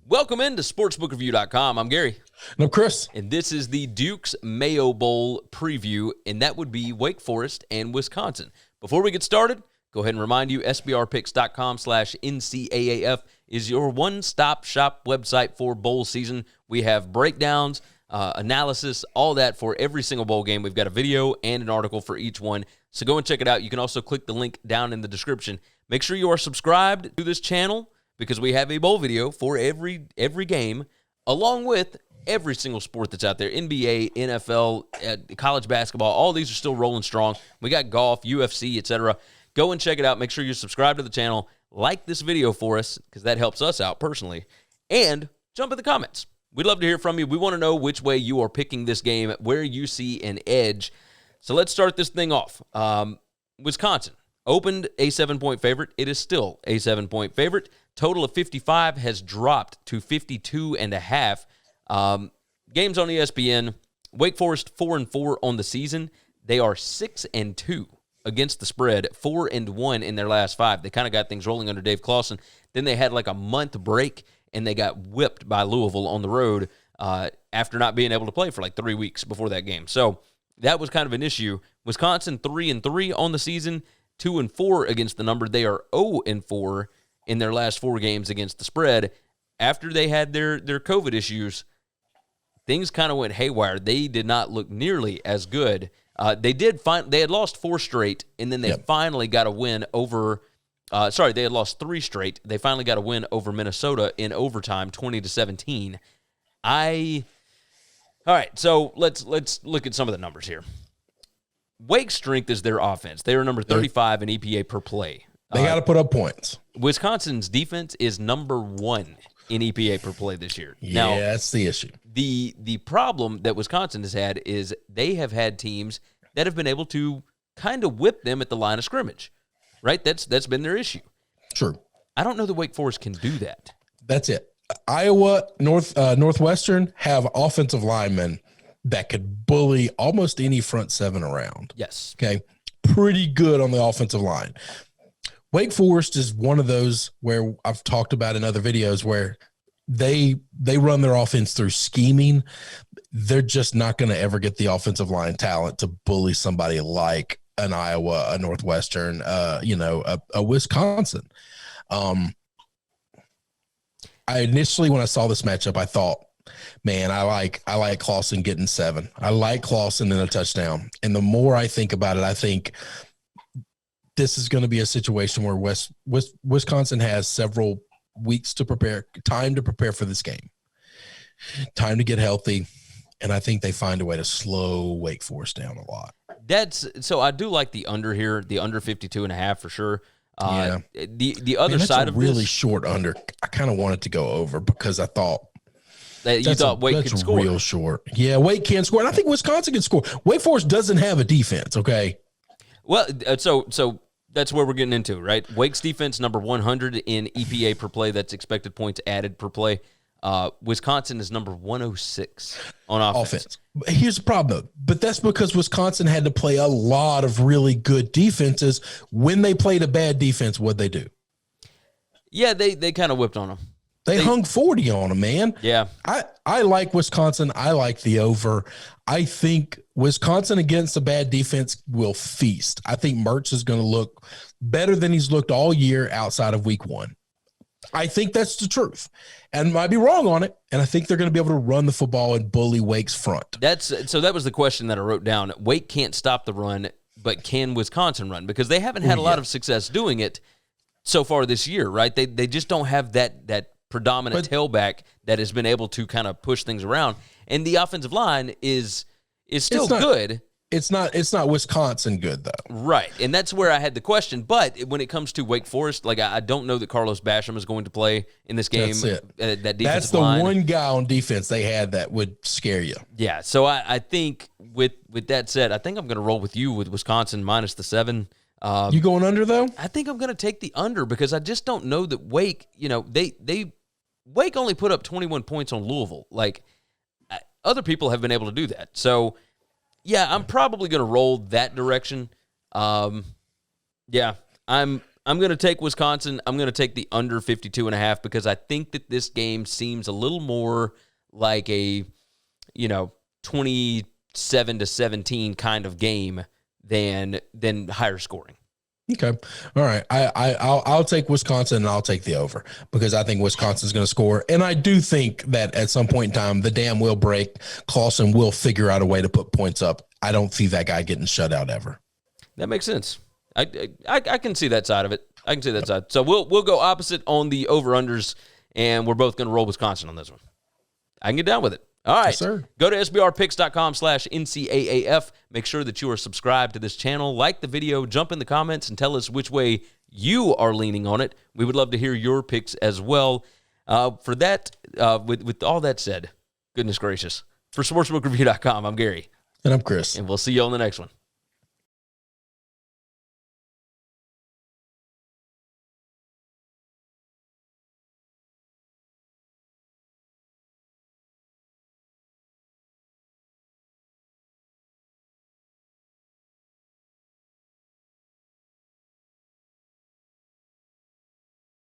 Welcome into sportsbookreview.com. I'm Gary. And I'm Chris. And this is the Duke's Mayo Bowl preview, and that would be Wake Forest and Wisconsin. Before we get started, go ahead and remind you, sbrpicks.com/NCAAF is your one-stop shop website for bowl season. We have breakdowns, analysis, all that for every single bowl game. We've got a video and an article for each one, so go and check it out. You can also click the link down in the description. Make sure you are subscribed to this channel, because we have a bowl video for every game, along with every single sport that's out there, NBA, NFL, college basketball. All these are still rolling strong. We got golf, UFC, etc. Go and check it out. Make sure you subscribe to the channel, like this video for us, because that helps us out personally, and jump in the comments. We'd love to hear from you. We want to know which way you are picking this game, where you see an edge. So let's start this thing off. Wisconsin opened a 7-point favorite. It is still a 7-point favorite. Total of 55 has dropped to 52.5. Games on ESPN. Wake Forest 4-4 on the season. They are 6-2 against the spread, 4-1 in their last 5. They kind of got things rolling under Dave Clawson. Then they had like a month break, and they got whipped by Louisville on the road after not being able to play for like 3 weeks before that game. So that was kind of an issue. Wisconsin 3-3 on the season, 2-4 against the number. They are 0-4 in their last 4 games against the spread. After they had their COVID issues, things kind of went haywire. They did not look nearly as good. They had lost 4 straight, and then they finally got a win over they had lost 3 straight. They finally got a win over Minnesota in overtime, 20-17. All right, so let's look at some of the numbers here. Wake's strength is their offense. They are number 35 in EPA per play. They got to put up points. Wisconsin's defense is number 1 in EPA per play this year. Yeah, now, that's the issue. The problem that Wisconsin has had is they have had teams that have been able to kind of whip them at the line of scrimmage, right? That's been their issue. True. I don't know that Wake Forest can do that. That's it. Iowa, Northwestern have offensive linemen that could bully almost any front 7 around. Yes. Okay. Pretty good on the offensive line. Wake Forest is one of those where I've talked about in other videos where they run their offense through scheming. They're just not going to ever get the offensive line talent to bully somebody like an Iowa, a Northwestern, a Wisconsin. I initially, when I saw this matchup, I thought, man, I like Clawson getting 7. I like Clawson in a touchdown. And the more I think about it, I think this is going to be a situation where Wisconsin has several weeks to prepare, time to prepare for this game, time to get healthy, and I think they find a way to slow Wake Forest down a lot. So I do like the under here, the under 52.5 for sure. Yeah. The other side of really this, short under. I kind of wanted to go over because I thought that you thought Wake could score. Real short. Yeah, Wake can score, and I think Wisconsin can score. Wake Forest doesn't have a defense. Okay. Well, so that's where we're getting into, right? Wake's defense, number 100 in EPA per play. That's expected points added per play. Wisconsin is number 106 on offense. Here's the problem, though. But that's because Wisconsin had to play a lot of really good defenses. When they played a bad defense, what'd they do? Yeah, they kind of whipped on them. They hung 40 on them, man. Yeah. I like Wisconsin. I like the over. I think Wisconsin against a bad defense will feast. I think Mertz is going to look better than he's looked all year outside of week 1. I think that's the truth. And might be wrong on it. And I think they're going to be able to run the football and bully Wake's front. So that was the question that I wrote down. Wake can't stop the run, but can Wisconsin run? Because they haven't had a lot of success doing it so far this year, right? They just don't have that predominant tailback that has been able to kind of push things around. And the offensive line is still good. It's not Wisconsin good, though. Right, and that's where I had the question. But when it comes to Wake Forest, like I don't know that Carlos Basham is going to play in this game. That's it. That That's the line. one guy on defense they had that would scare you. Yeah, so I think with that said, I think I'm going to roll with you with Wisconsin minus the 7. You going under, though? I think I'm going to take the under because I just don't know that Wake, Wake only put up 21 points on Louisville. Like, other people have been able to do that. So, yeah, I'm probably going to roll that direction. Yeah, I'm I'm going to take Wisconsin. I'm going to take the under 52.5 because I think that this game seems a little more like a, 27-17 kind of game than higher scoring. Okay. All right. I'll take Wisconsin and I'll take the over because I think Wisconsin's going to score. And I do think that at some point in time, the dam will break. Clawson will figure out a way to put points up. I don't see that guy getting shut out ever. That makes sense. I can see that side of it. I can see that side. So we'll go opposite on the over-unders, and we're both going to roll Wisconsin on this one. I can get down with it. All right. Yes, sir. Go to sbrpicks.com/NCAAF. Make sure that you are subscribed to this channel. Like the video. Jump in the comments and tell us which way you are leaning on it. We would love to hear your picks as well. For that, with all that said, goodness gracious. For sportsbookreview.com, I'm Gary. And I'm Chris. And we'll see you on the next one.